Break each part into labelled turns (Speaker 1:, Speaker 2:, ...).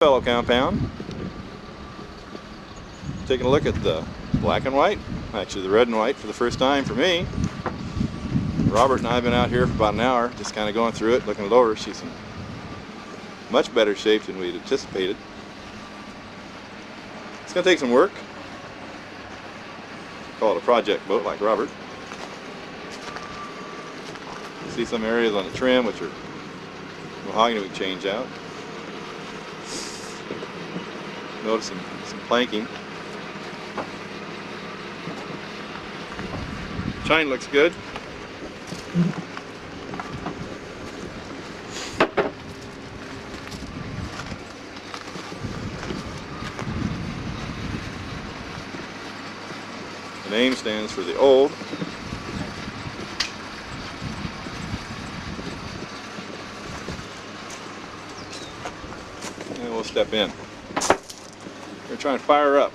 Speaker 1: fellow compound. Taking a look at the black and white, actually the red and white for the first time for me. Robert and I have been out here for about an hour, just kind of going through it, looking it over. She's in much better shape than we'd anticipated. It's going to take some work. Call it a project boat like Robert. See some areas on the trim which are mahogany we can change out. Noticing some planking. Chine looks good. The name stands for the Olde. And we'll step in. We're going to try and fire her up.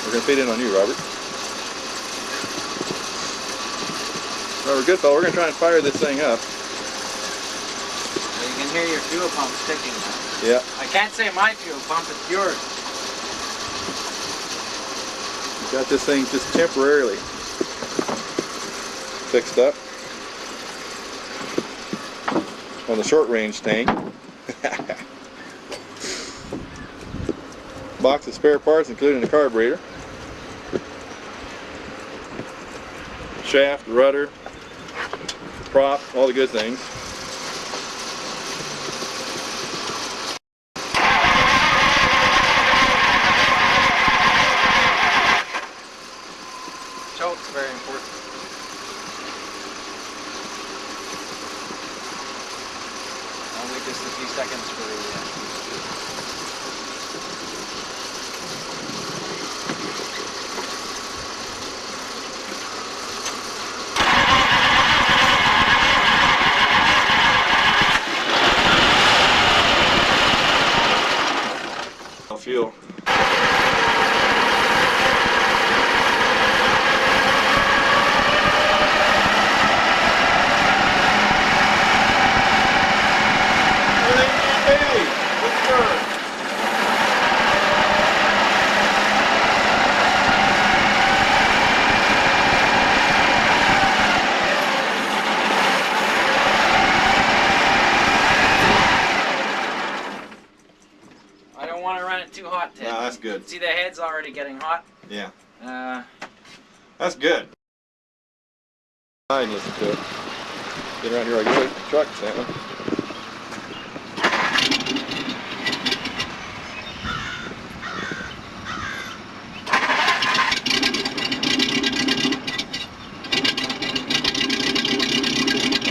Speaker 1: We're going to feed in on you, Robert. Robert, good fellow. We're going to try and fire this thing up.
Speaker 2: Well, you can hear your fuel pump ticking now.
Speaker 1: Yeah.
Speaker 2: I can't say my fuel pump, it's yours.
Speaker 1: Got this thing just temporarily fixed up on the short range tank. Box of spare parts including the carburetor, shaft, rudder, prop, all the good things.
Speaker 2: Choke's very important. I'll wait just a few seconds for the
Speaker 1: fuel.
Speaker 2: I don't want to run it too hot, Ted.
Speaker 1: No, that's good.
Speaker 2: See, the head's already getting hot.
Speaker 1: Yeah.
Speaker 3: That's good.
Speaker 1: I can listen to it. Get around here, I get the truck, Santa.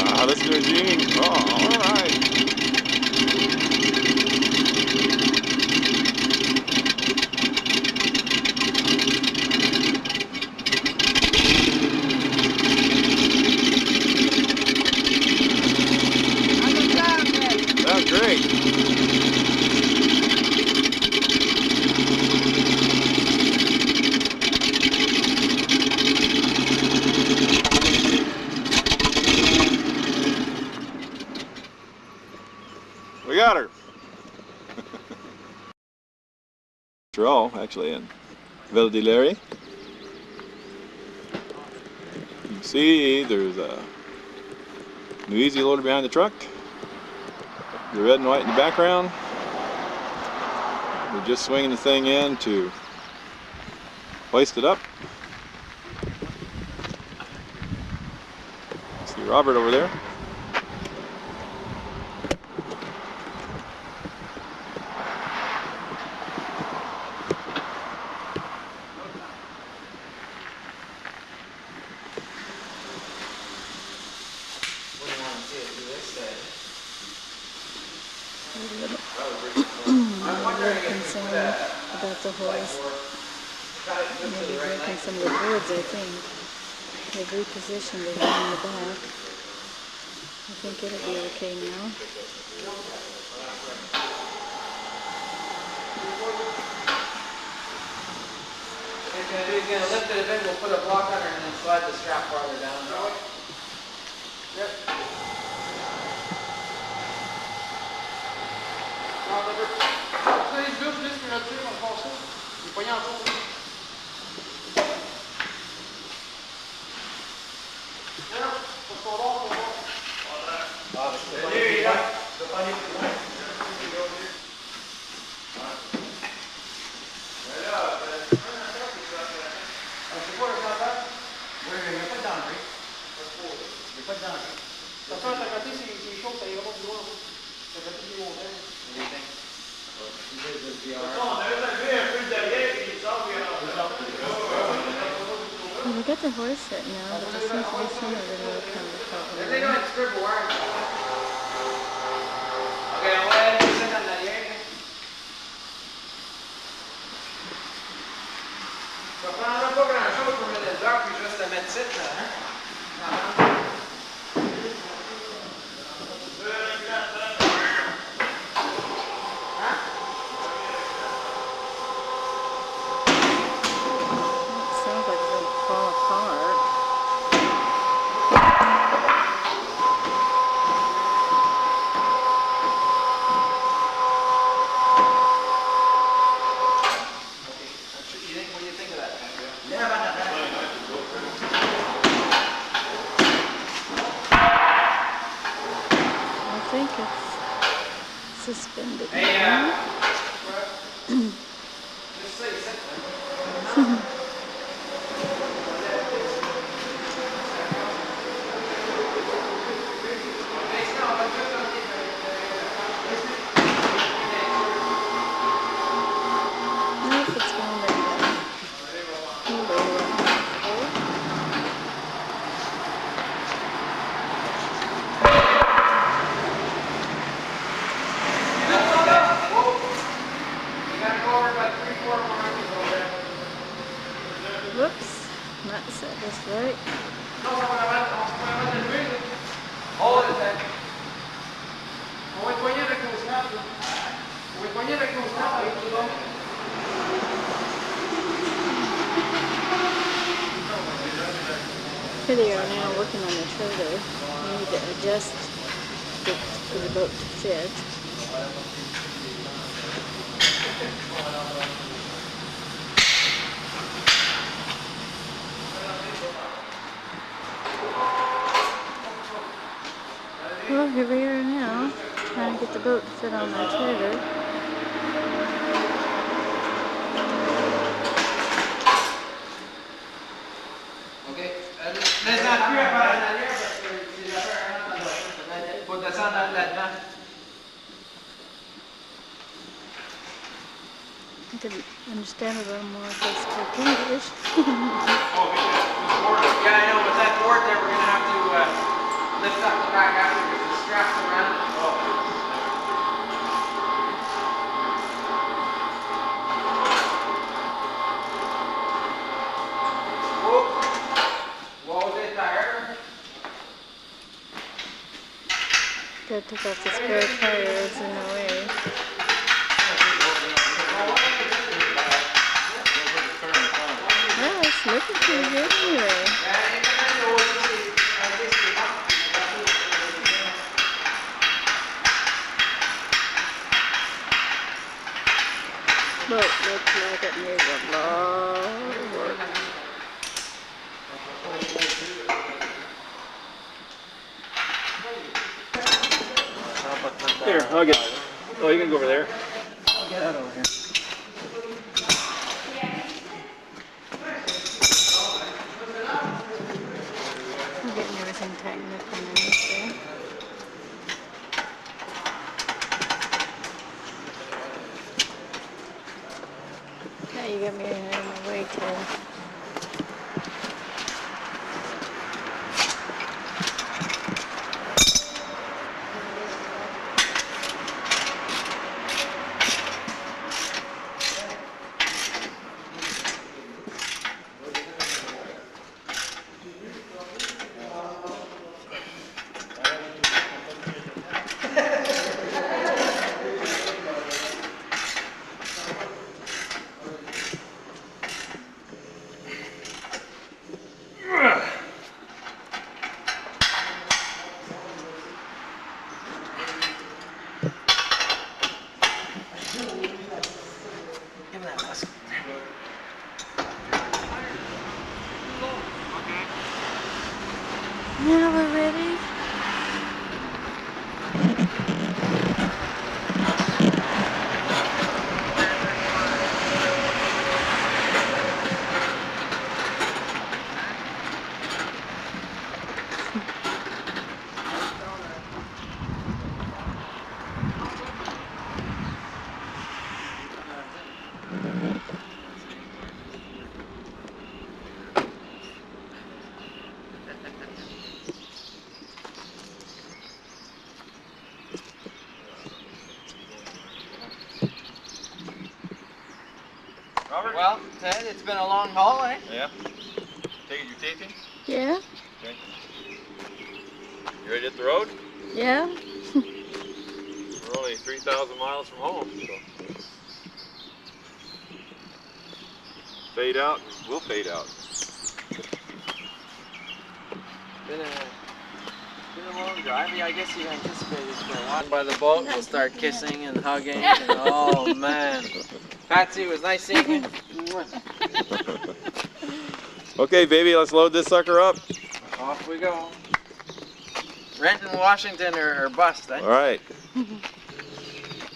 Speaker 1: Ah, let's do a Gene. Oh, all right. Sounds great. We got her. All actually in Villa di Leri. You can see there's a new easy loader behind the truck. The red and white in the background. We're just swinging the thing in to hoist it up. See Robert over there.
Speaker 4: I'm really concerned about the hoist. Maybe breaking some of the boards, I think. They've repositioned it in the back. I think it'll be okay now.
Speaker 2: He's going to lift it a bit, we'll put a block on her and then slide the strap farther down. Yep.
Speaker 4: Well, we got the horse set now, but there seems to be some other little kind of problem.
Speaker 2: Okay, I'll go ahead and send them that here. Ça prendra pas grand chose pour mettre les heures puis juste le mettre titre, hein?
Speaker 4: Sounds like it's gonna fall apart.
Speaker 2: What do you think of that?
Speaker 4: I think it's suspended.
Speaker 2: Hey, just say sit there.
Speaker 4: Nope, it's going back down. Whoops, not set this right.
Speaker 2: Hold it then. On va poigner avec nos snaps. On va poigner avec nos snaps avec tout le monde.
Speaker 4: Here they are now working on the trailer. We need to adjust it for the boat to fit. Well, here we are now, trying to get the boat to fit on our trailer.
Speaker 2: OK. Laisse-en plus à part en arrière parce que les affaires rentrent dans l'autre. Faut descendre là-dedans.
Speaker 4: I could understand a little more if they spoke English.
Speaker 2: Yeah, I know, but that board there, we're going to have to lift up the back after because the straps around it. Olde tire.
Speaker 4: Dad took off the spare tires in the way. Well, it's looking pretty good anyway. Boat looks like it needs a lot of work.
Speaker 3: Here, I'll get. Oh, you can go over there.
Speaker 2: I'll get out over here.
Speaker 4: I'm getting everything tightened up underneath there. Now you got me out of my way, Ted.
Speaker 2: that last
Speaker 4: Now we're ready.
Speaker 2: Robert? Well, Ted, it's been a long haul, eh?
Speaker 1: Yeah. Take it you're taping?
Speaker 4: Yeah?
Speaker 1: Okay. You ready to hit the road?
Speaker 4: Yeah?
Speaker 1: We're only 3,000 miles from home, so. Fade out, and we'll fade out.
Speaker 2: Been a long drive. Yeah, I guess you anticipated for a while. By the boat, we'll start kissing and hugging. And, oh man, Patsy, it was nice seeing you.
Speaker 1: Okay, baby, let's load this sucker up.
Speaker 2: Off we go. Renton, Washington, or bust, eh?
Speaker 1: All right.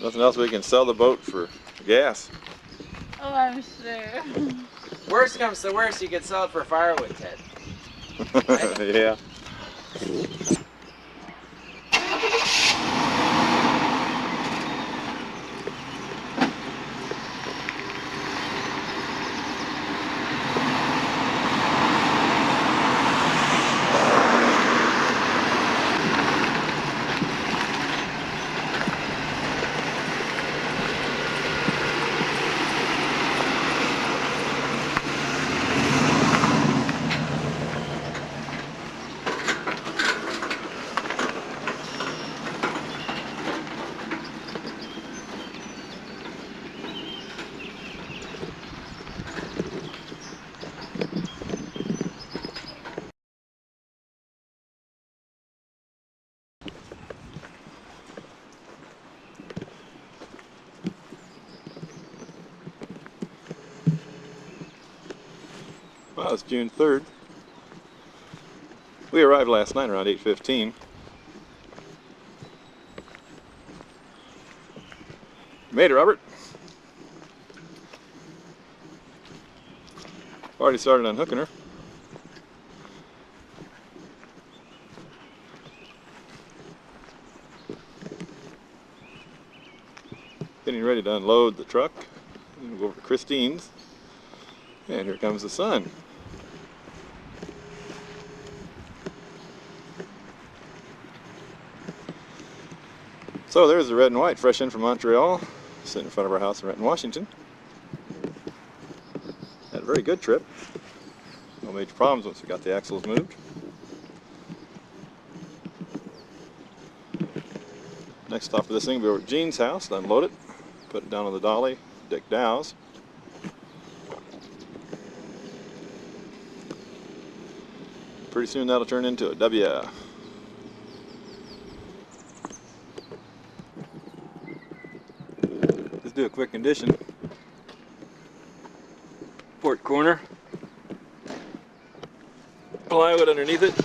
Speaker 1: Nothing else, we can sell the boat for gas.
Speaker 4: Oh, I'm sure.
Speaker 2: Worst comes to worst, you could sell it for firewood, Ted.
Speaker 1: Yeah. Well, it's June 3rd. We arrived last night around 8:15. Made it, Robert. Already started unhooking her. Getting ready to unload the truck. We'll go over to Christine's. And here comes the sun. So there's the red and white, fresh in from Montreal, sitting in front of our house in Renton, Washington. Had a very good trip. No major problems once we got the axles moved. Next stop for this thing will be over at Gene's house to unload it, put it down on the dolly, Dick Dow's. Pretty soon that'll turn into a W. Let's do a quick condition. Port corner. Plywood underneath it.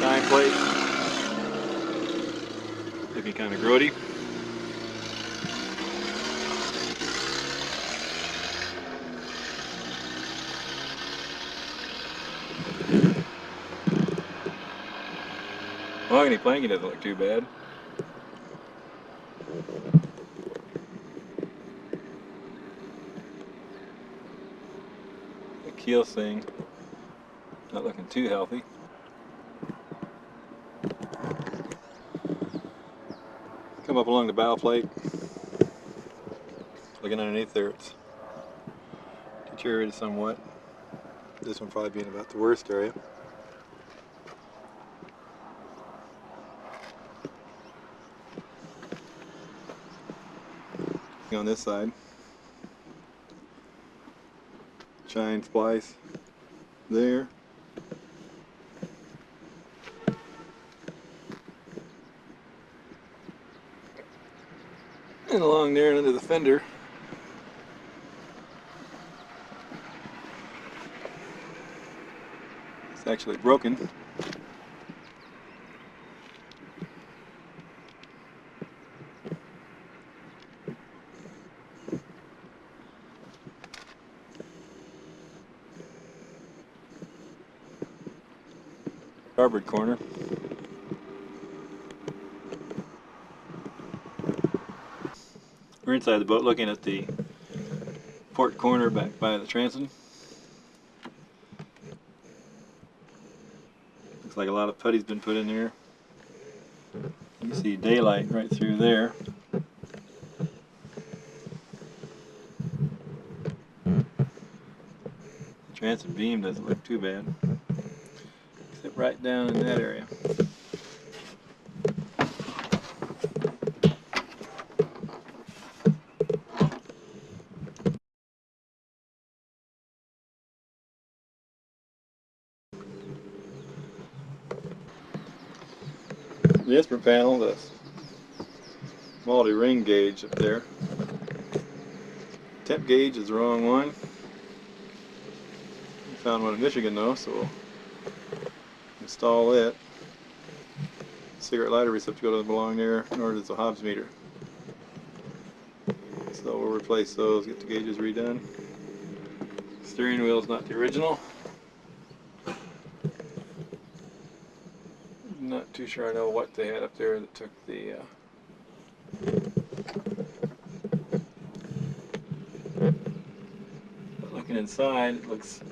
Speaker 1: Time plate. Looking kind of grody. Mahogany planking doesn't look too bad. The keel thing, not looking too healthy. Come up along the bow plate. Looking underneath there, it's deteriorated somewhat. This one probably being about the worst area. On this side, chine splice there. And along there and under the fender. It's actually broken. Starboard corner. We're inside the boat looking at the port corner back by the transom. Looks like a lot of putty's been put in there. You see daylight right through there. The transom beam doesn't look too bad, except right down in that area. The instrument panel, the multi-ring gauge up there. Temp gauge is the wrong one. We found one in Michigan though, so we'll install it. Cigarette lighter receptacle doesn't belong there, nor does the Hobbs meter. So we'll replace those, get the gauges redone. Steering wheel is not the original. Not too sure I know what they had up there that took the but looking inside, it looks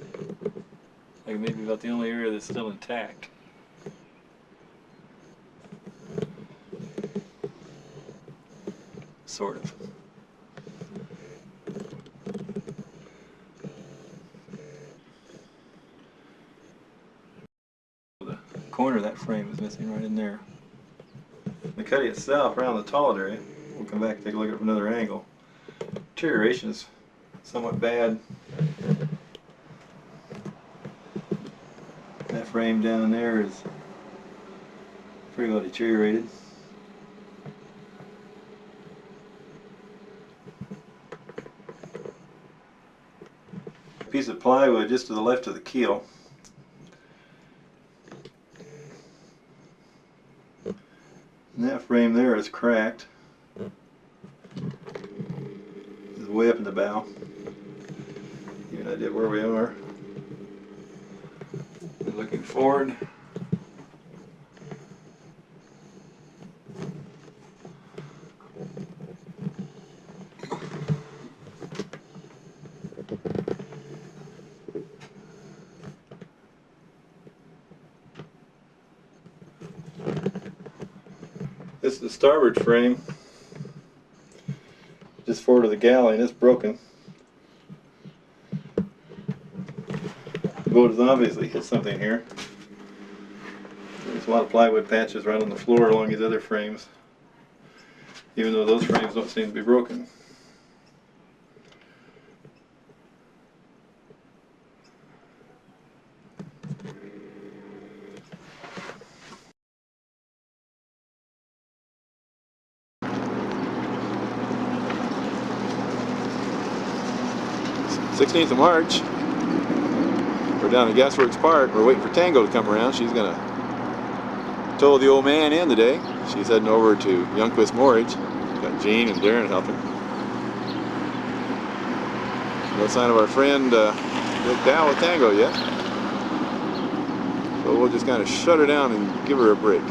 Speaker 1: like maybe about the only area that's still intact. Sort of. The corner of that frame is missing right in there. The cutty itself around the taut area, we'll come back and take a look at it from another angle. Deterioration is somewhat bad. That frame down there is pretty well deteriorated. A piece of plywood just to the left of the keel. And that frame there is cracked. It's way up in the bow. Give you an idea of where we are. And looking forward. This is the starboard frame, just forward of the galley, and it's broken. The boat has obviously hit something here. There's a lot of plywood patches right on the floor along these other frames, even though those frames don't seem to be broken. '16th of March. We're down at Gasworks Park. We're waiting for Tango to come around. She's gonna tow the old man in today. She's heading over to Youngquist Moorage. Got Gene and Darren helping. No sign of our friend Dal with Tango yet. So we'll just kind of shut her down and give her a break.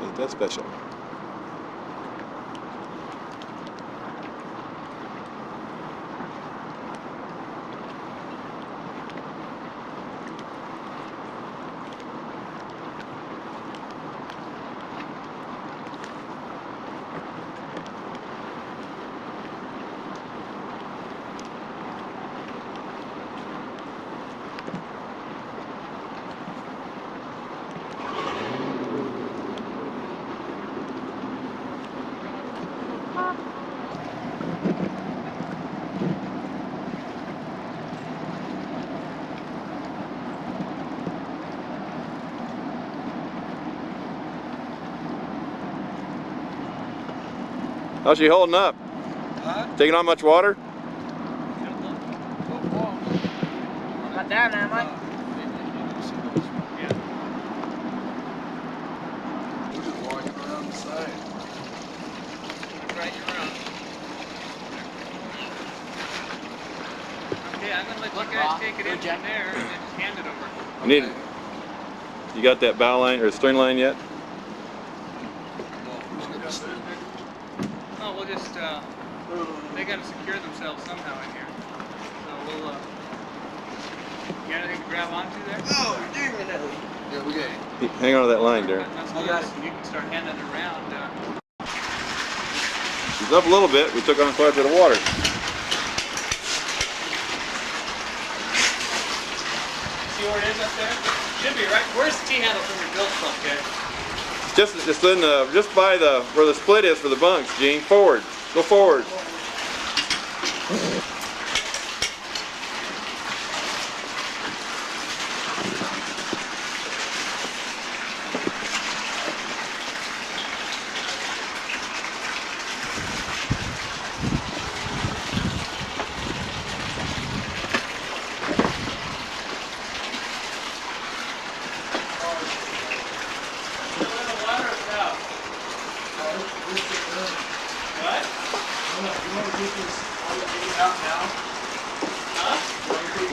Speaker 1: Ain't that special? How's she holding up? Taking on much water?
Speaker 2: I'm not down, am I?
Speaker 5: We're just walking around the side.
Speaker 2: Right around. Okay, I'm gonna let you guys take it in from there and then just hand it over.
Speaker 1: You need. You got that bow line or string line yet?
Speaker 2: Oh, we'll just, they gotta secure themselves somehow in here. So we'll, you got anything to grab onto there?
Speaker 5: Oh, give me that. Yeah, we got it.
Speaker 1: Hang on to that line, Darren.
Speaker 2: You can start handing it around.
Speaker 1: She's up a little bit. We took on quite a bit of water.
Speaker 2: See where it is up there? Should be right. Where's the T-handle from your bilge pump, Gary?
Speaker 1: Just in the, just by the where the split is for the bunks, Gene. Forward. Go forward.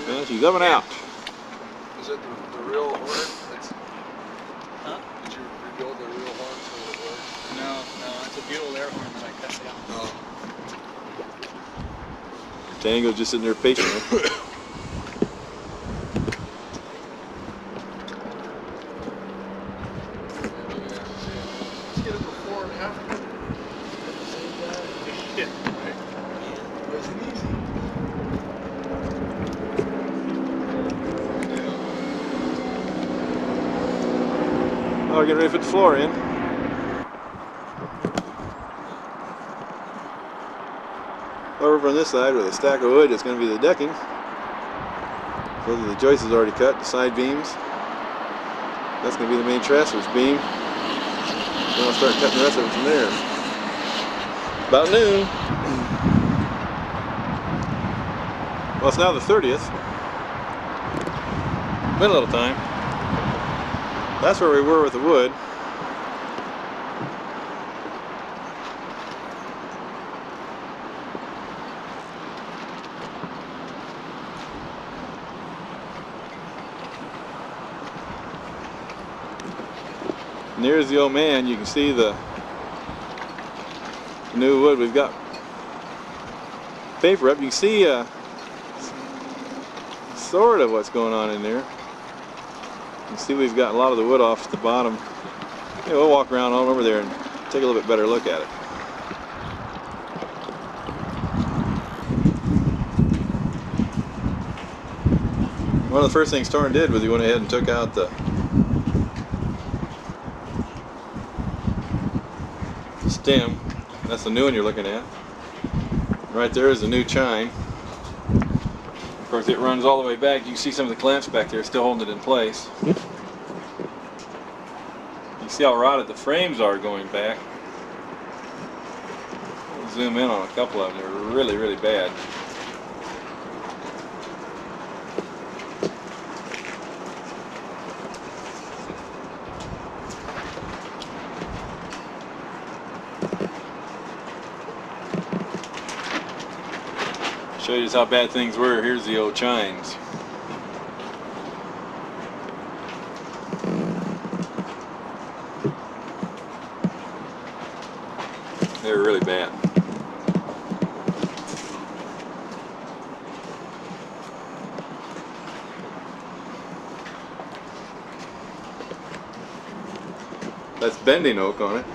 Speaker 1: Well, she's up and out.
Speaker 5: Is it the real horn?
Speaker 2: Huh?
Speaker 5: Did you rebuild the real horn so it works?
Speaker 2: No, it's a butyl air horn that I cut down.
Speaker 5: Oh.
Speaker 1: Tango's just sitting there patiently.
Speaker 5: Let's get it before and after. At the same time.
Speaker 2: Yeah.
Speaker 5: Right? Wasn't easy.
Speaker 1: Oh, we're getting ready to put the floor in. Over on this side with a stack of wood, it's going to be the decking. Those are the joists already cut, the side beams. That's going to be the main trusses beam. Then I'll start cutting the rest of it from there. About noon. Well, it's now the 30th. Been a little time. That's where we were with the wood. And there's the old man. You can see the new wood. We've got paper up. You can see sort of what's going on in there. You can see we've got a lot of the wood off the bottom. Yeah, we'll walk around all over there and take a little bit better look at it. One of the first things Torrin did was he went ahead and took out the stem. That's the new one you're looking at. Right there is the new chine. Of course, it runs all the way back. You can see some of the clamps back there still holding it in place. You can see how rotted the frames are going back. We'll zoom in on a couple of them. They're really, really bad. Show you just how bad things were. Here's the old chines. They're really bad. That's bending oak on it.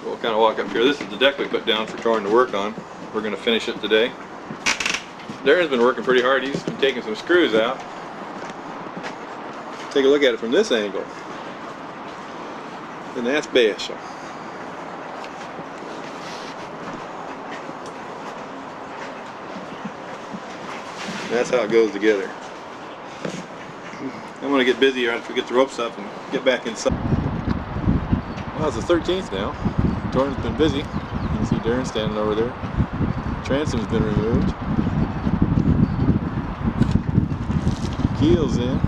Speaker 1: We'll kind of walk up here. This is the deck we put down for Torrin to work on. We're going to finish it today. Darren's been working pretty hard. He's been taking some screws out. Take a look at it from this angle. And that's best. That's how it goes together. I'm going to get busy after we get the ropes up and get back inside. Well, it's the 13th now. Torn's been busy. You can see Darren standing over there. Transom's been removed. Keel's in.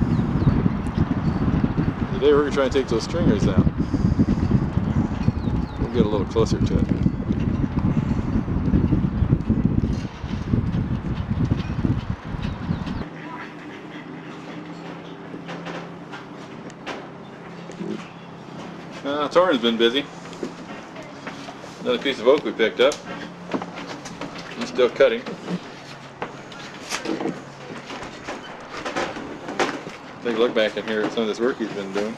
Speaker 1: Today we're going to try and take those stringers out. We'll get a little closer to it. Torn's been busy. Another piece of oak we picked up. He's still cutting. Take a look back in here at some of this work he's been doing.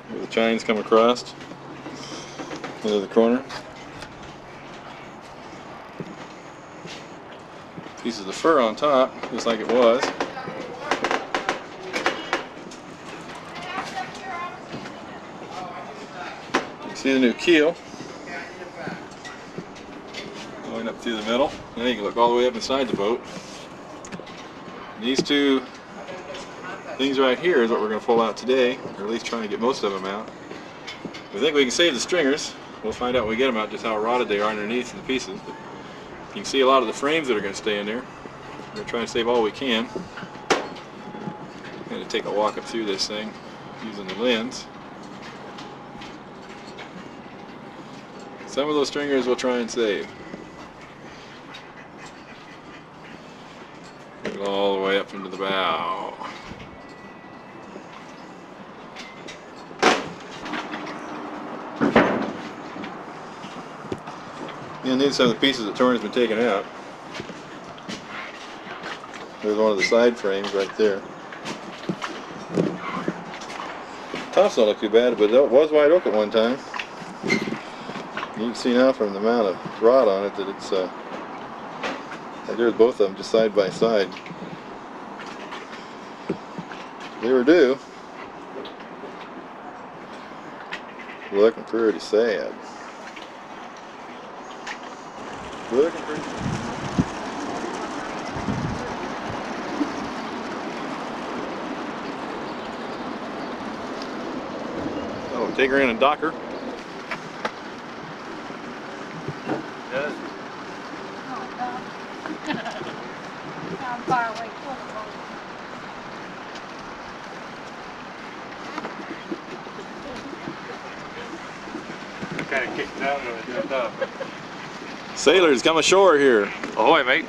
Speaker 1: Where the chines come across into the corner. Pieces of fur on top, just like it was. See the new keel going up through the middle, and you can look all the way up inside the boat. These two things right here is what we're going to pull out today, or at least try and get most of them out. We think we can save the stringers. We'll find out when we get them out just how rotted they are underneath the pieces. But you can see a lot of the frames that are going to stay in there. We're going to try and save all we can. I'm going to take a walk up through this thing using the lens. Some of those stringers we'll try and save. Go all the way up into the bow. You'll need some of the pieces that Torn has been taken out. There's one of the side frames right there. Tops don't look too bad, but it was white oak at one time. You can see now from the amount of rot on it that it's there's both of them just side by side. They were due. Looking pretty sad. Looking pretty sad. Oh, take her in and dock her.
Speaker 3: Yes.
Speaker 4: How far away from the boat?
Speaker 3: Kind of kicked it out when it jumped up.
Speaker 1: Sailors, come ashore here.
Speaker 3: Ahoy, mate.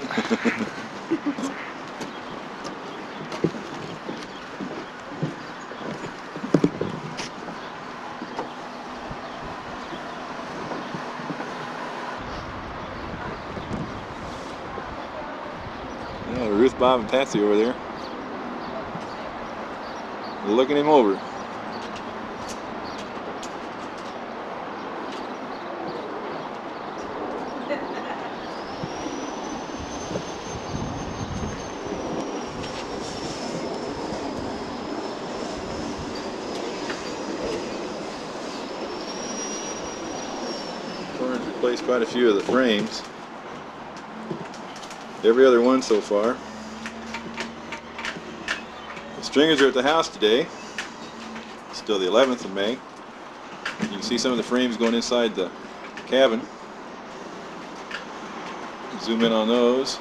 Speaker 1: Yeah, Ruth, Bob, and Patsy over there. Looking him over. Torrance replaced quite a few of the frames. Every other one so far. The stringers are at the house today. Still the 11th of May. You can see some of the frames going inside the cabin. Zoom in on those.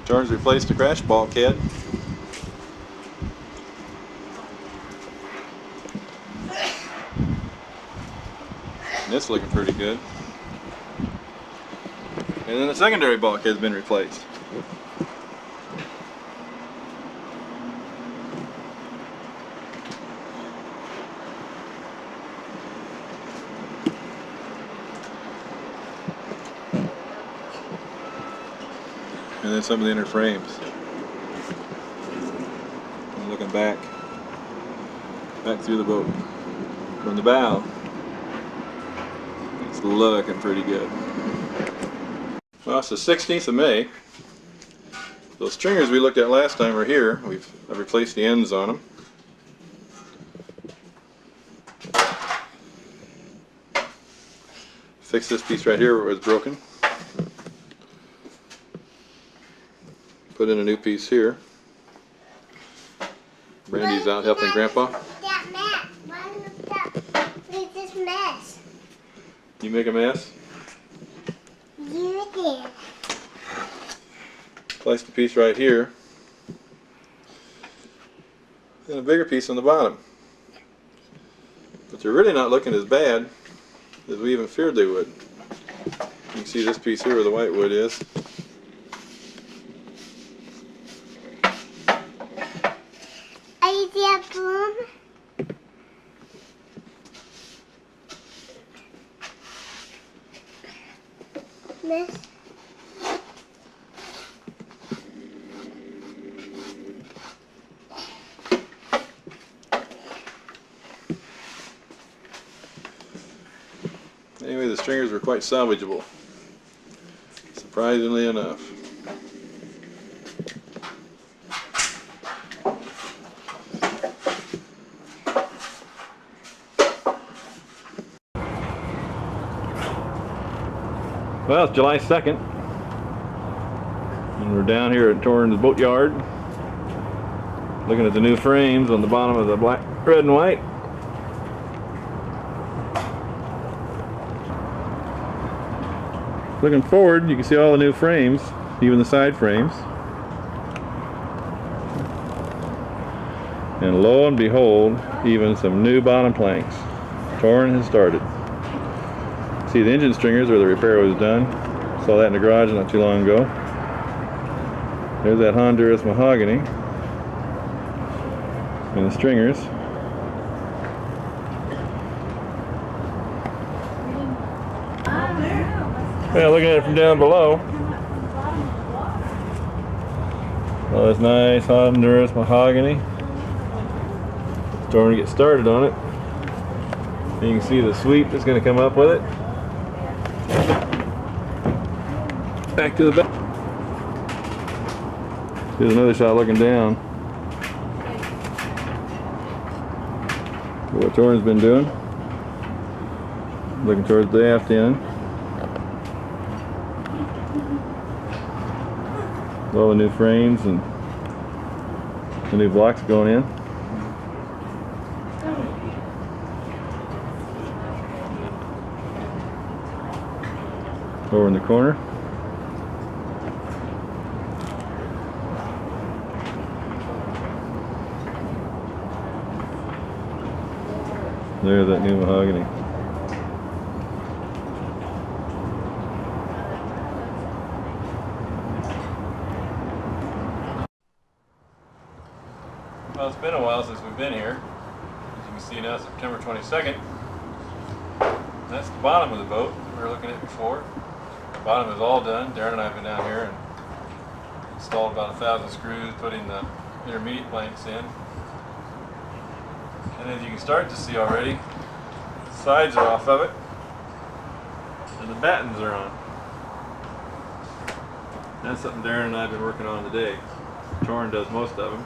Speaker 1: Torrance replaced the crash bulkhead. And it's looking pretty good. And then the secondary bulkhead has been replaced. And then some of the inner frames. I'm looking back through the boat from the bow. It's looking pretty good. Well, it's the 16th of May. Those stringers we looked at last time are here. I've replaced the ends on them. Fixed this piece right here where it was broken. put in a new piece here. Brandy's out helping Grandpa.
Speaker 6: That mess. Why look this mess?
Speaker 1: You make a mess?
Speaker 6: You did.
Speaker 1: Place the piece right here. And a bigger piece on the bottom. But they're really not looking as bad as we even feared they would. You can see this piece here where the white wood is.
Speaker 6: Are you there, Boom? Miss?
Speaker 1: Anyway, the stringers were quite salvageable, surprisingly enough. Well, it's July 2nd, and we're down here at Torrens Boatyard, looking at the new frames on the bottom of the black, red and white. Looking forward, you can see all the new frames, even the side frames. And lo and behold, even some new bottom planks. Torren has started. See the engine stringers where the repair was done. Saw that in the garage not too long ago. There's that Honduras mahogany. And the stringers. Yeah, looking at it from down below. Oh, that's nice Honduras mahogany. Starting to get started on it. And you can see the sweep that's going to come up with it. Back to the back. Here's another shot looking down. What Torren's been doing. Looking towards the aft end. All the new frames and the new blocks going in. Over in the corner. There's that new mahogany. Well, it's been a while since we've been here. As you can see now, September 22nd. That's the bottom of the boat we were looking at before. The bottom is all done. Darren and I have been down here and installed about 1,000 screws, putting the intermediate planks in. And as you can start to see already, the sides are off of it and the battens are on. That's something Darren and I have been working on today. Torren does most of them.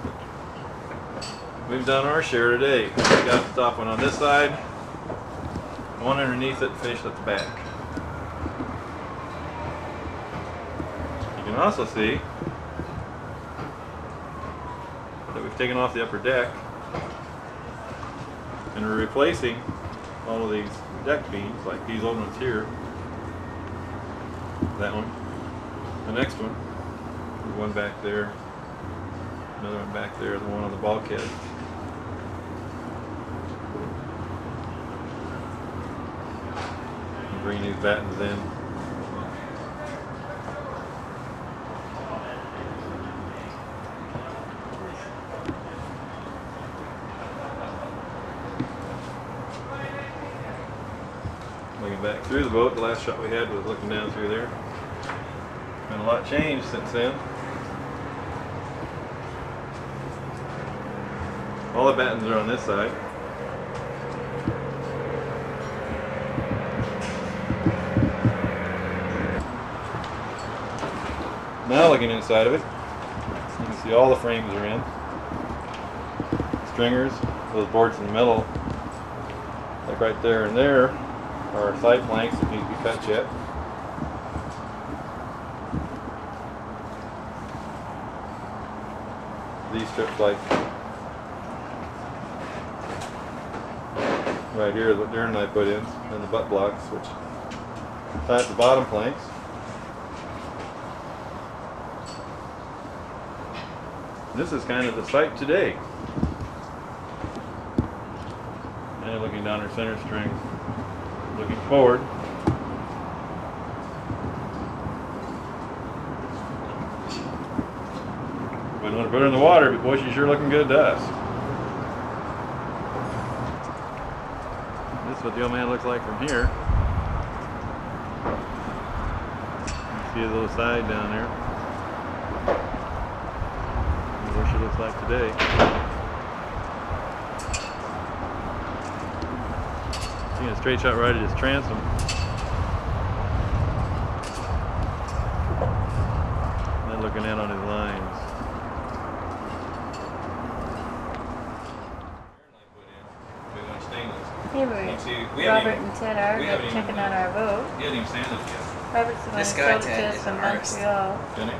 Speaker 1: We've done our share today. We got the top one on this side, one underneath it, finished at the back. You can also see that we've taken off the upper deck and we're replacing all of these deck beams, like these old ones here. That one. The next one. There's one back there. Another one back there, the one on the bulkhead. Bring these battens in. Looking back through the boat, the last shot we had was looking down through there. Been a lot changed since then. All the battens are on this side. Now looking inside of it, you can see all the frames are in. Stringers, those boards in the middle, like right there and there, are side planks that need to be cut yet. strips like right here that Darren and I put in, and the butt blocks, which tie up the bottom planks. This is kind of the sight today. And looking down her center string, looking forward. Wouldn't want to put her in the water, but boy, she's sure looking good to us. This is what the old man looks like from here. You see his little side down there. What she looks like today. Seeing a straight shot right at his transom. And then looking in on his lines.
Speaker 4: Hey, Robert and Ted are checking out our boat.
Speaker 1: He hasn't even sanded it yet.
Speaker 4: Robert's the one who
Speaker 2: This guy,
Speaker 4: sold it to
Speaker 2: Ted,
Speaker 4: us
Speaker 2: is
Speaker 4: from
Speaker 2: an artist.
Speaker 4: Montreal.
Speaker 1: Didn't he?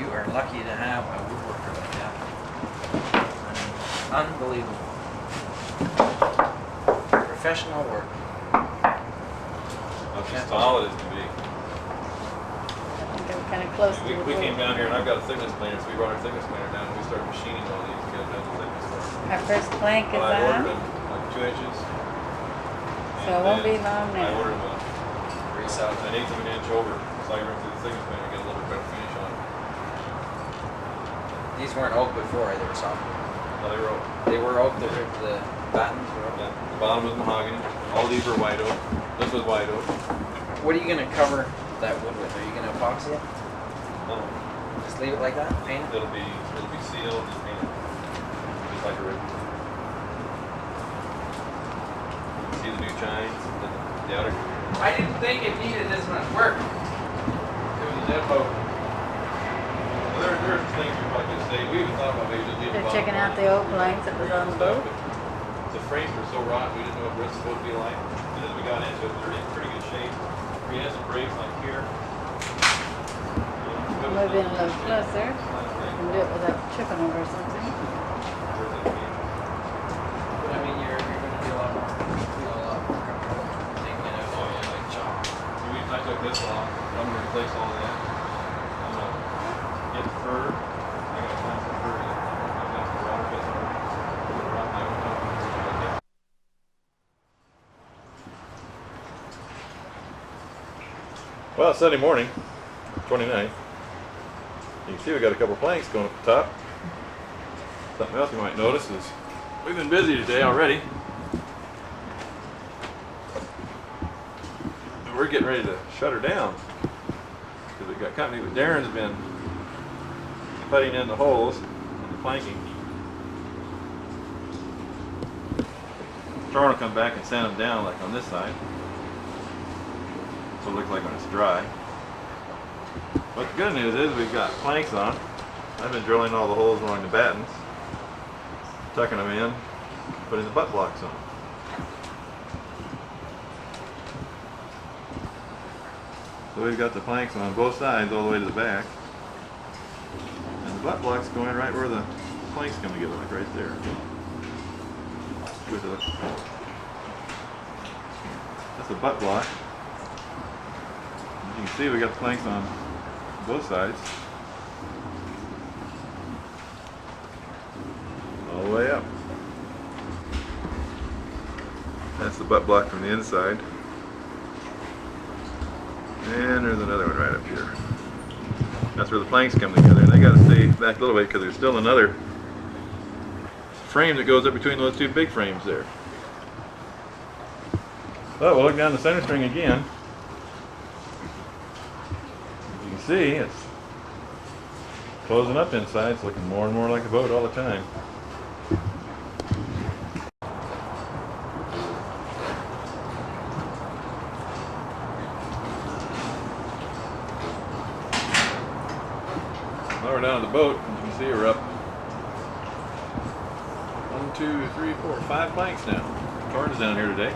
Speaker 2: You are lucky to have a woodworker like that. Unbelievable. Professional work.
Speaker 1: Well, she's solid as can be.
Speaker 4: I think I'm kind of close to the
Speaker 1: We came
Speaker 4: boat.
Speaker 1: down here and I've got a thickness planer, so we brought our thickness planer down and we started machining all these to get it down to thickness.
Speaker 4: Our first plank is
Speaker 1: Well, I ordered
Speaker 4: on,
Speaker 1: them like 2 inches.
Speaker 4: so it won't be long
Speaker 1: I
Speaker 4: now.
Speaker 1: ordered them an eighth of an inch over, so I run through the thickness planer and get a little bit better finish on it.
Speaker 2: These weren't oak before, they were soft.
Speaker 1: Now they were oak.
Speaker 2: They were oak, the battens were oak.
Speaker 1: Yeah, the bottom was mahogany. All these were white oak. This was white oak.
Speaker 2: What are you going to cover that wood with? Are you going to epoxy it?
Speaker 1: No,
Speaker 2: Just leave it like that? Paint it?
Speaker 1: it'll be sealed and painted, just like a ribbon. You can see the new chines, the outer.
Speaker 2: I didn't think it needed this much work.
Speaker 1: It was a dead boat. Well, there's things we probably could say. We even thought about maybe just leaving
Speaker 4: They're
Speaker 1: the
Speaker 4: checking out the old planks that was on the boat.
Speaker 1: The frames were so rotten, we didn't know what it's supposed to be like. And as we got into it, they're in pretty good shape. We had some breaks like here.
Speaker 4: Move in a little closer and do it without tripping over something.
Speaker 2: But I mean, you're going to feel a lot more comfortable taking it out all like chalk.
Speaker 1: I took this off. I'm going to replace all of that. I'm going to get the fur. I got to find some fur. I've got some water bits on it. Rock my own top. Well, it's Sunday morning, 29th. You can see we got a couple planks going up the top. Something else you might notice is we've been busy today already. And we're getting ready to shut her down because we got company. But Darren's been putting in the holes in the planking. Charles will come back and sand them down like on this side. So it looks like when it's dry. But the good news is we've got planks on. I've been drilling all the holes along the battens, tucking them in, putting the butt blocks on. So we've got the planks on both sides all the way to the back. And the butt blocks going right where the planks come together, like right there. That's a butt block. As you can see, we got the planks on both sides. All the way up. That's the butt block from the inside. And there's another one right up here. That's where the planks come together. And they got to stay back a little bit because there's still another frame that goes up between those two big frames there. But we'll look down the center string again. As you can see, it's closing up inside. It's looking more and more like a boat all the time. Well, we're down at the boat. As you can see, we're up 1, 2, 3, 4, 5 planks now. Torrance down here today.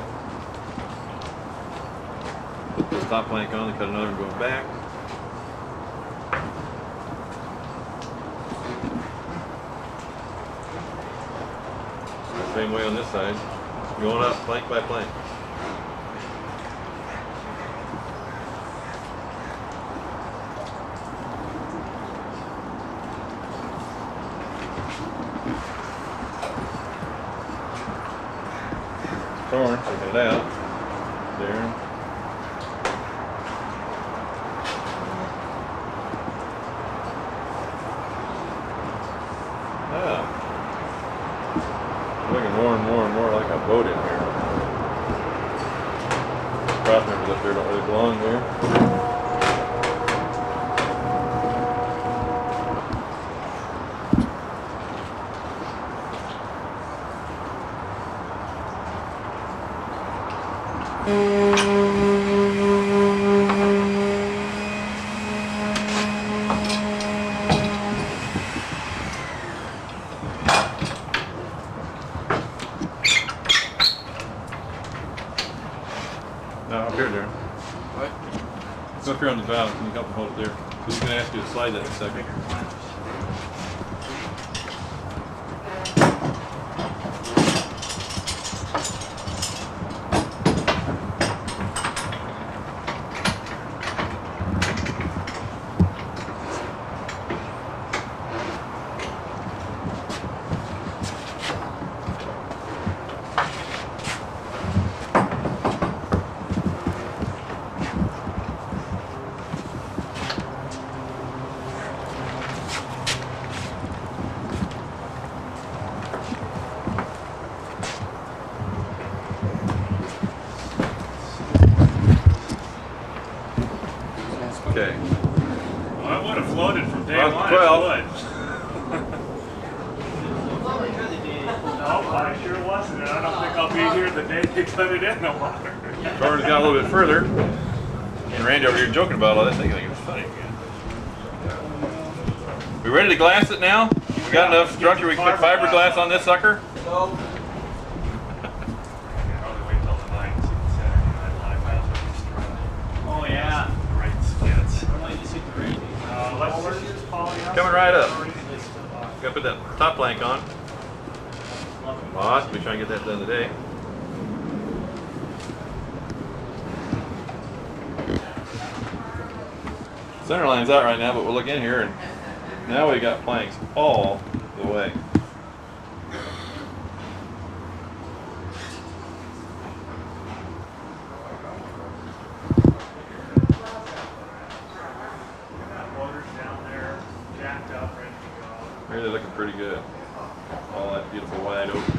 Speaker 1: Put this top plank on, they cut another one going back. Same way on this side. Going up plank by plank. Torn, taking it out. There. Ah. Looking more and more and more like a boat in here. Cross members up there don't really belong there. No, up here, Darren. What? It's up here on the valve. Can you help me hold it there? So he's going to ask you to slide that in a second. Okay.
Speaker 3: Well, I would have floated from day
Speaker 1: Well,
Speaker 3: one.
Speaker 1: well.
Speaker 3: I would. No, I sure wasn't. I don't think I'll be here the day they put it in the water.
Speaker 1: Torn's got a little bit further. And Randy over here joking about all this, thinking it was funny again. We ready to glass it now? We got enough structure we can put fiberglass on this sucker?
Speaker 2: No.
Speaker 3: Probably wait till the night. Saturday Night Live has what he's trying.
Speaker 2: Oh yeah.
Speaker 3: Great skits.
Speaker 2: Let's just use polyester.
Speaker 1: Coming right up. Gotta put that top plank on. Possibly try and get that done today. Center line's out right now, but we'll look in here and now we got planks all the way.
Speaker 3: Motors down there, jacked up, ready to go.
Speaker 1: Really looking pretty good. All that beautiful wide open.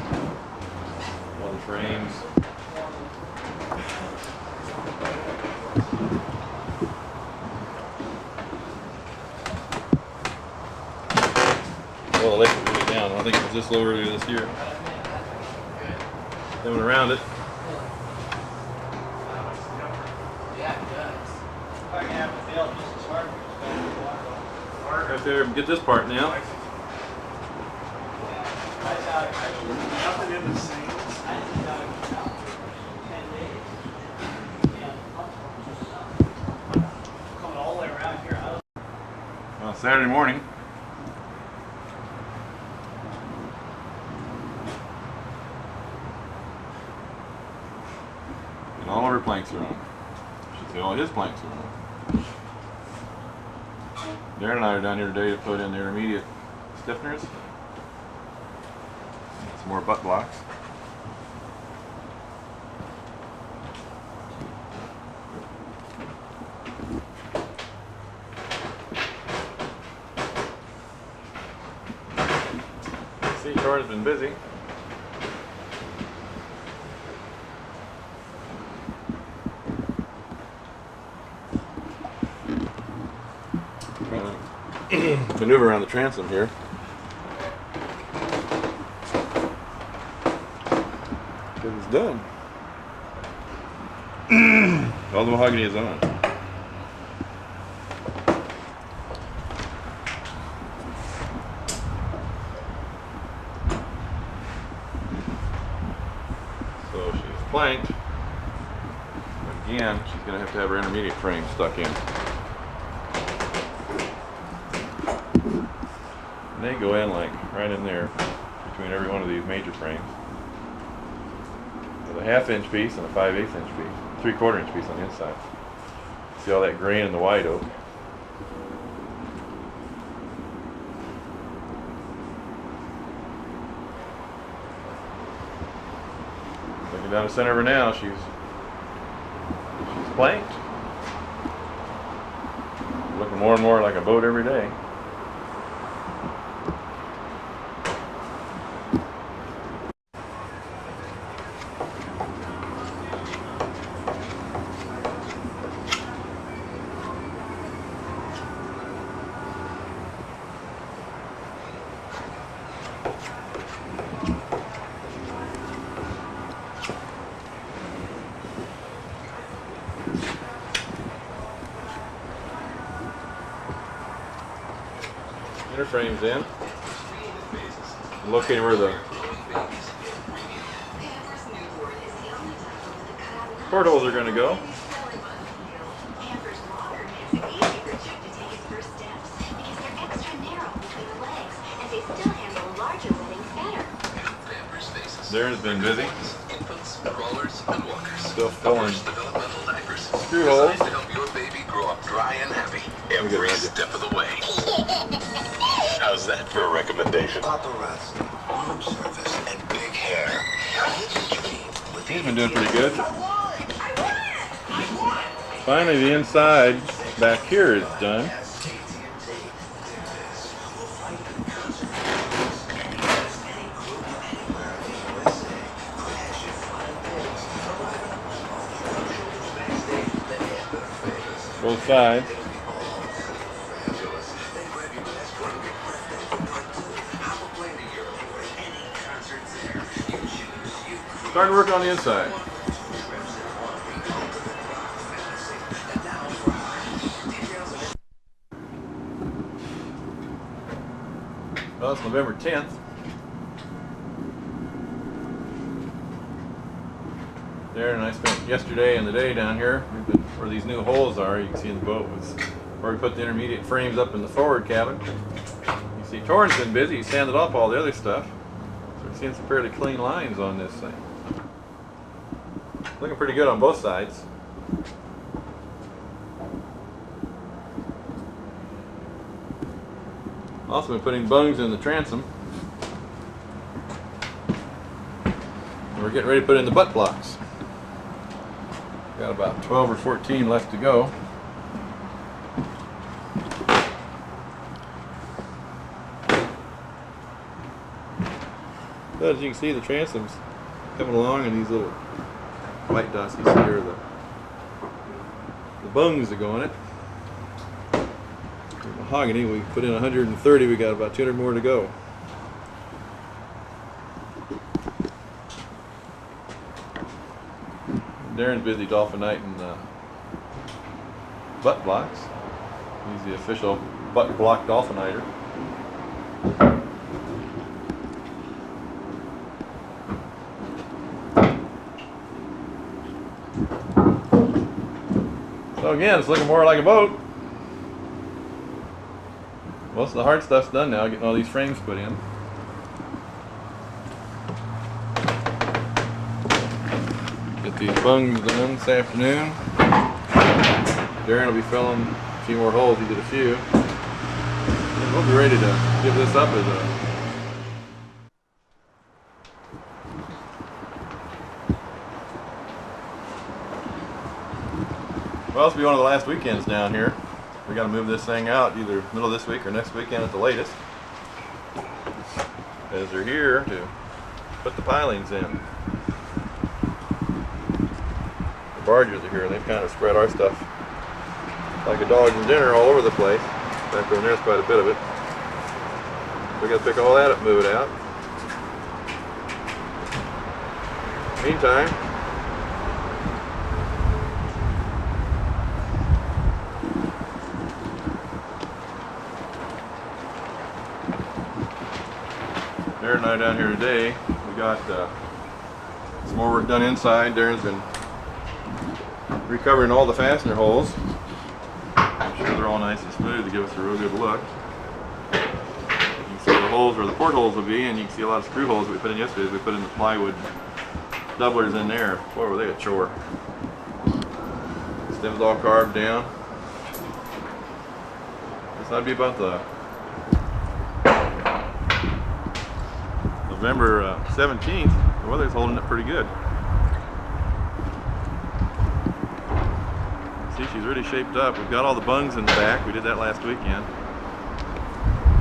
Speaker 1: All the frames. Well, the lake was really down. I think it was this low earlier this year. Then went around it.
Speaker 2: Yeah, it does. I'm gonna have to fail just as hard as
Speaker 1: Right there, get this part now.
Speaker 3: Nothing in the same.
Speaker 2: coming all the way around here.
Speaker 1: Well, Saturday morning. And all of our planks are on. I should say all his planks are on. Darren and I are down here today to put in the intermediate stiffeners. Some more butt blocks. See, Tor's been busy. Maneuver around the transom here. It's done. All the mahogany is on. So she's planked. Again, she's going to have her intermediate frame stuck in. And they go in like right in there between every one of these major frames. with a 1/2 inch piece and a 5/8 inch piece, 3/4 inch piece on the inside. See all that grain in the white oak. Looking down the center of her now, she's planked. Looking more and more like a boat every day. Inner frame's in. I'm locating where the portholes are going to go. Darren's been busy. Still filling screw holes.
Speaker 7: Every step of the way. How's that for a recommendation? Paparazzi, room service, and big hair.
Speaker 1: He's been doing pretty good. Finally, the inside back here is done. Both sides. Starting to work on the inside. Well, it's November 10th. Darren and I spent yesterday and the day down here. We've been, where these new holes are, you can see in the boat, was where we put the intermediate frames up in the forward cabin. You see Torrin's been busy, he sanded off all the other stuff. So we're seeing some fairly clean lines on this thing. Looking pretty good on both sides. Also been putting bungs in the transom. And we're getting ready to put in the butt blocks. Got about 12 or 14 left to go. But as you can see, the transom's coming along, and these little white dots you see are the bungs that go in it. The mahogany, we put in 130, we got about 200 more to go. Darren's busy dolphiniting the butt blocks. He's the official butt block dolphiniter. So again, it's looking more like a boat. Most of the hard stuff's done now, getting all these frames put in. Get these bungs done this afternoon. Darren will be filling a few more holes. He did a few. And we'll be ready to give this up as a well, this will be one of the last weekends down here. We got to move this thing out either middle of this week or next weekend at the latest. As they're here to put the pilings in. The barges are here. They've kind of spread our stuff like a dog in dinner all over the place. Back over there's quite a bit of it. We got to pick all that up, move it out. Meantime, Darren and I down here today, we got some more work done inside. Darren's been recovering all the fastener holes. I'm sure they're all nice and smooth to give us a real good look. You can see the holes where the portholes will be, and you can see a lot of screw holes that we put in yesterday as we put in the plywood doublers in there. Boy, were they a chore. Stems all carved down. This ought to be about the November 17th. The weather's holding up pretty good. See, she's really shaped up. We've got all the bungs in the back. We did that last weekend.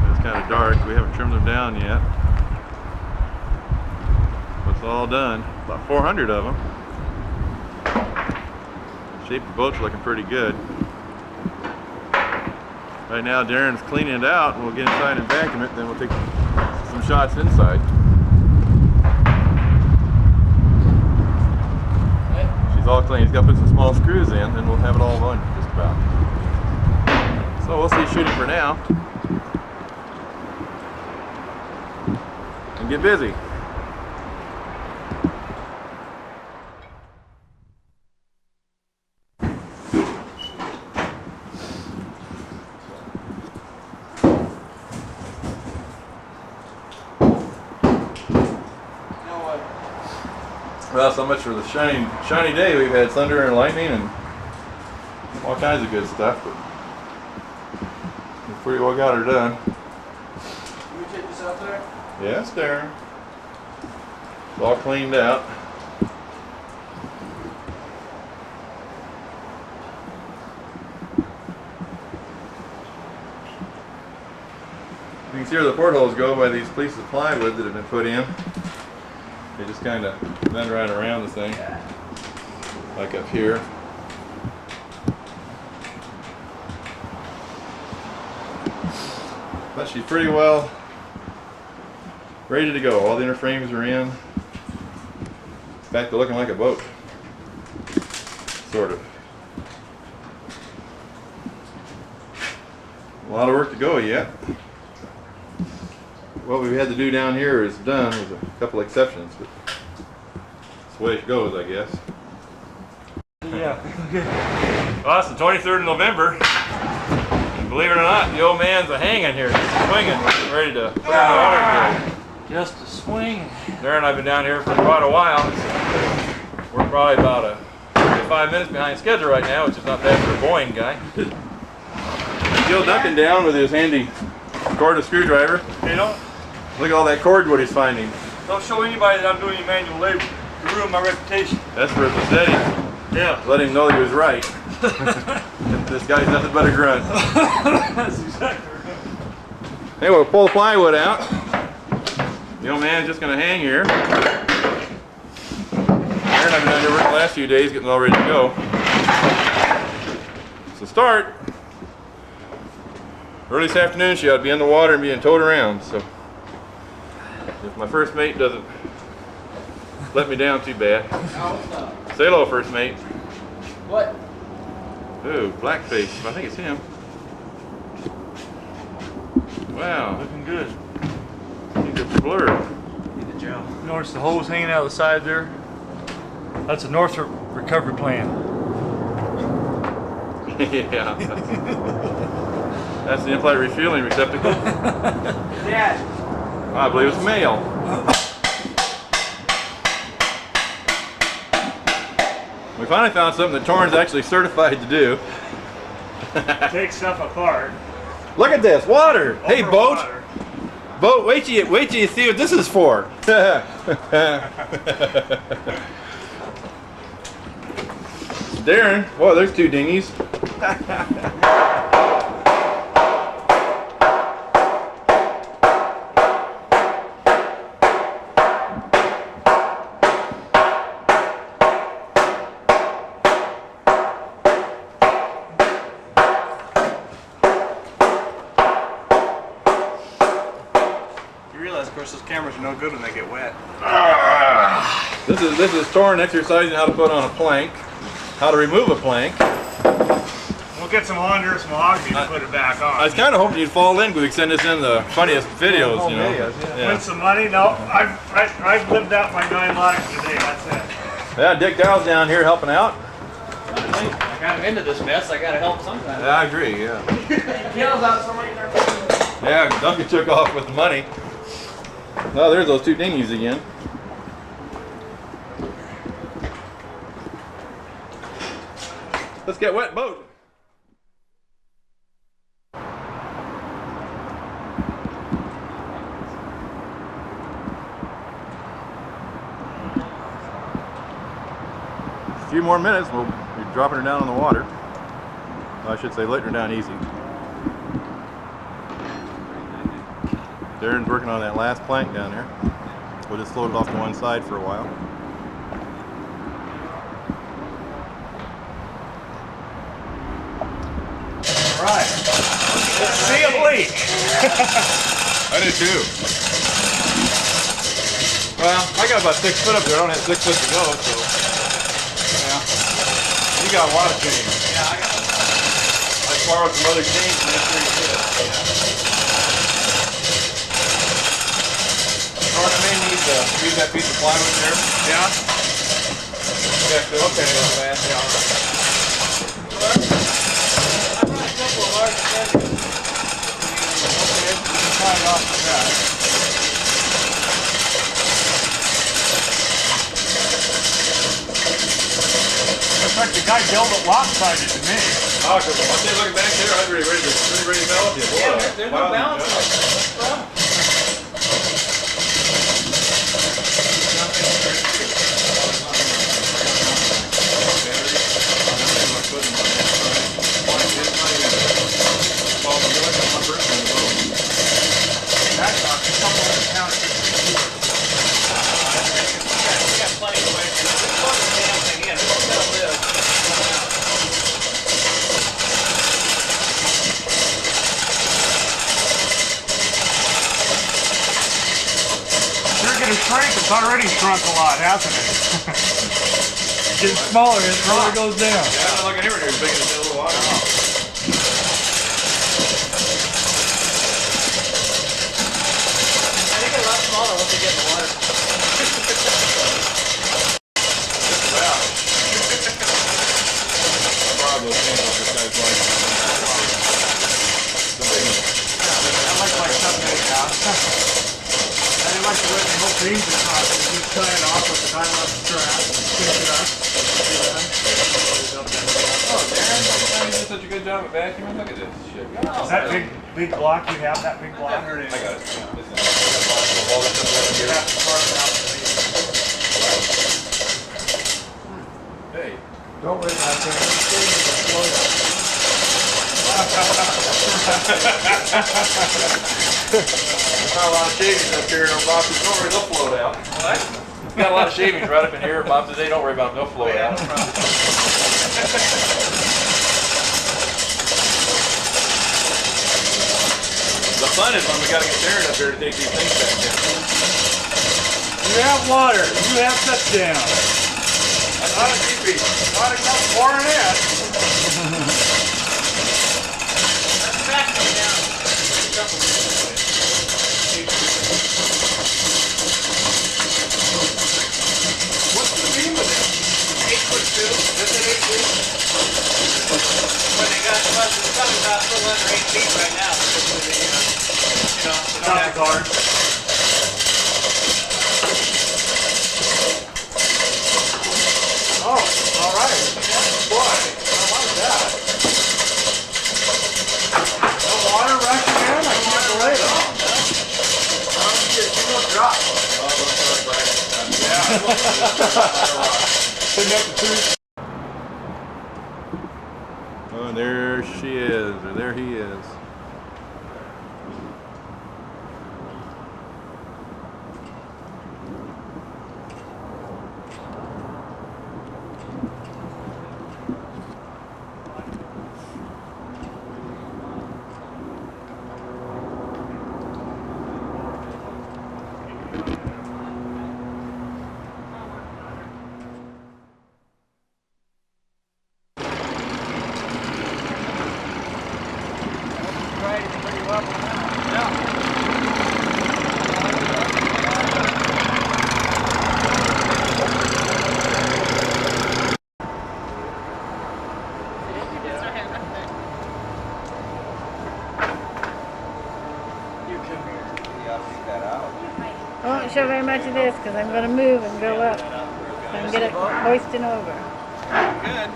Speaker 1: It's kind of dark. We haven't trimmed them down yet. But it's all done. About 400 of them. Shape of the boat's looking pretty good. Right now Darren's cleaning it out, and we'll get inside and vacuum it, then we'll take some shots inside. She's all clean. He's got to put some small screws in, then we'll have it all done just about. So we'll see shooting for now. And get busy. Well, so much for the shiny day. We've had thunder and lightning and all kinds of good stuff, but we pretty well got her done.
Speaker 2: Can we take this out there?
Speaker 1: Yes, Darren. It's all cleaned out. You can see where the portholes go by these pieces of plywood that have been put in. They just kind of bend right around the thing, like up here. But she's pretty well ready to go. All the inner frames are in. Back to looking like a boat, sort of. A lot of work to go yet. What we had to do down here is done, with a couple exceptions, but that's the way it goes, I guess.
Speaker 3: Yeah. Well, it's the 23rd of November. And believe it or not, the old man's a hanging here, just swinging, ready to put in the water. Just a swing. Darren and I've been down here for quite a while. We're probably about 35 minutes behind schedule right now, which is not bad for a Boeing guy.
Speaker 1: Still ducking down with his handy cordless screwdriver.
Speaker 3: Hey,
Speaker 1: Look at all that cordwood he's finding.
Speaker 3: don't show anybody that I'm doing any manual labor to ruin my reputation.
Speaker 1: That's for Pacetti.
Speaker 3: Yeah.
Speaker 1: Let him know he was right. This guy's nothing but a grunt.
Speaker 3: That's exactly right.
Speaker 1: Hey, we'll pull the plywood out. The old man's just going to hang here. Aaron and I've been down here working the last few days getting all ready to go. So start. Early this afternoon she ought to be in the water and being towed around. So if my first mate doesn't let me down too bad. Say hello, first mate.
Speaker 2: What?
Speaker 1: Ooh, blackface. I think it's him. Wow,
Speaker 3: Looking good.
Speaker 1: I think it's blurred.
Speaker 2: Need the gel.
Speaker 3: Notice the hose hanging out of the side there? That's a Northrop recovery plan.
Speaker 1: Yeah. That's the in-flight refueling receptacle.
Speaker 2: Dad.
Speaker 1: I believe it's male. We finally found something that Torrin's actually certified to do.
Speaker 3: Take stuff apart.
Speaker 1: Look at this, water! Hey,
Speaker 3: Over
Speaker 1: boat!
Speaker 3: water.
Speaker 1: Boat, wait till you see what this is for. Darren, boy, there's two dinghies.
Speaker 5: Of course, those cameras are no good when they get wet.
Speaker 1: This is Torrin exercising how to put on a plank, how to remove a plank.
Speaker 3: We'll get some under some mahogany to put it back on.
Speaker 1: I was kind of hoping you'd fall in. We could send us in the funniest videos, you know.
Speaker 3: Win some money? No, I've lived out my 9 lives today. That's it.
Speaker 1: Yeah, Dick Dow's down here helping out.
Speaker 2: I got him into this mess. I gotta help sometime.
Speaker 1: Yeah, I agree. Yeah.
Speaker 2: Yells out somebody in there.
Speaker 1: Yeah, Duncan took off with the money. Oh, there's those two dinghies again. Let's get wet boat. A few more minutes, we'll be dropping her down in the water. I should say letting her down easy. Darren's working on that last plank down there. We'll just float it off to one side for a while.
Speaker 3: Alright. See a bleak.
Speaker 1: I did too. Well, I got about 6 foot up there. I don't have 6 foot to go, so. Yeah. You got a lot of chains.
Speaker 2: Yeah, I got it.
Speaker 1: I borrowed some other chains and that's pretty good. Or I may need to use that piece of plywood there. Yeah? Yeah, good. Okay. Yeah, all right.
Speaker 2: I brought a couple of large feathers.
Speaker 1: Okay, try it off the back.
Speaker 3: Looks like the guy built it lopsided to me.
Speaker 1: Oh, because once they look back there, I'm ready to balance you.
Speaker 2: Yeah, there's no balance on it.
Speaker 3: It's already shrunk a lot, hasn't it? Getting smaller as the water goes down.
Speaker 1: Yeah, I'm looking here, as big as a little water.
Speaker 2: I think a lot smaller once they get in the water.
Speaker 1: Wow. I borrowed those handles this guy's like.
Speaker 3: I like something like that. I like the way the whole beams across it. You just tie it off with the nylon strap and stick it up.
Speaker 1: Oh, Darren, you did such a good job at vacuuming. Look at this shit.
Speaker 3: Is that big block you have? That big block?
Speaker 1: I got it. Yeah, listen, all this stuff
Speaker 3: You
Speaker 1: here.
Speaker 3: have to carve it out.
Speaker 1: Hey.
Speaker 5: Don't worry about that.
Speaker 1: Got a lot of shavings up here, and Bob says, don't worry, they'll float out. What? Got a lot of shavings right up in here. Bob says, hey, don't worry about them, they'll float out. The fun is when we got to get Darren up here to take these things back down.
Speaker 3: You have water. You have touchdown.
Speaker 1: That's not a GP.
Speaker 3: Ought to come pouring in.
Speaker 2: That's back down.
Speaker 1: What's the beam with it?
Speaker 2: 8'2".
Speaker 1: Is it 8 feet?
Speaker 2: When they got it's probably about a little under 8 feet right now. Because of the, they don't have
Speaker 3: guard.
Speaker 1: Oh, all right. Boy, I like that.
Speaker 3: No water rushing in? I can't believe it.
Speaker 1: You won't drop. Oh, and there she is, or there he is.
Speaker 4: I won't show very much of this because I'm going to move and go up. So I'm going to hoist it over.
Speaker 2: Good.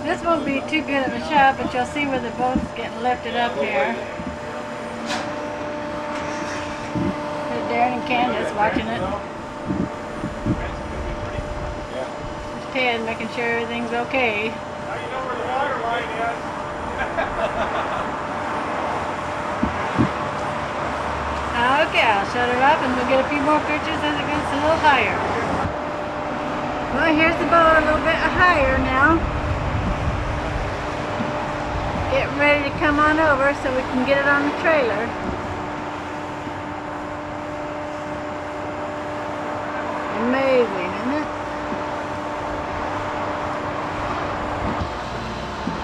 Speaker 4: This won't be too good of a shot, but you'll see where the boat's getting lifted up here. There's Darren and Candace watching it. There's Ted making sure everything's okay.
Speaker 3: Now you know where the water line is.
Speaker 4: Okay, I'll shut her up and we'll get a few more pictures as it gets a little higher. Well, here's the boat a little bit higher now. Getting ready to come on over so we can get it on the trailer. Amazing, isn't it?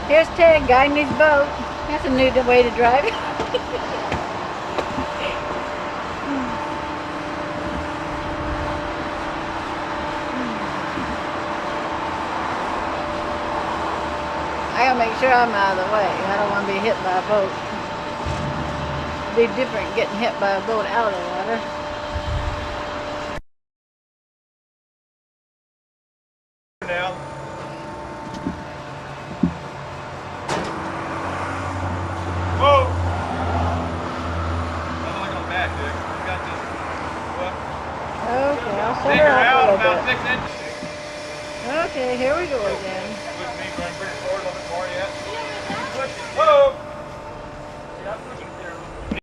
Speaker 4: Here's Ted guiding his boat. That's a new way to drive. I gotta make sure I'm out of the way. I don't want to be hit by a boat. It'd be different getting hit by a boat out of the water.
Speaker 3: Now. Whoa! Nothing like on the back, Dick. You got this. What?
Speaker 4: Okay, I'll shut
Speaker 3: Figure
Speaker 4: her
Speaker 3: out
Speaker 4: up a
Speaker 3: about
Speaker 4: little bit.
Speaker 3: 6 inches.
Speaker 4: Okay, here we go again.
Speaker 3: With me trying to bring it forward a little bit more yet. Whoa!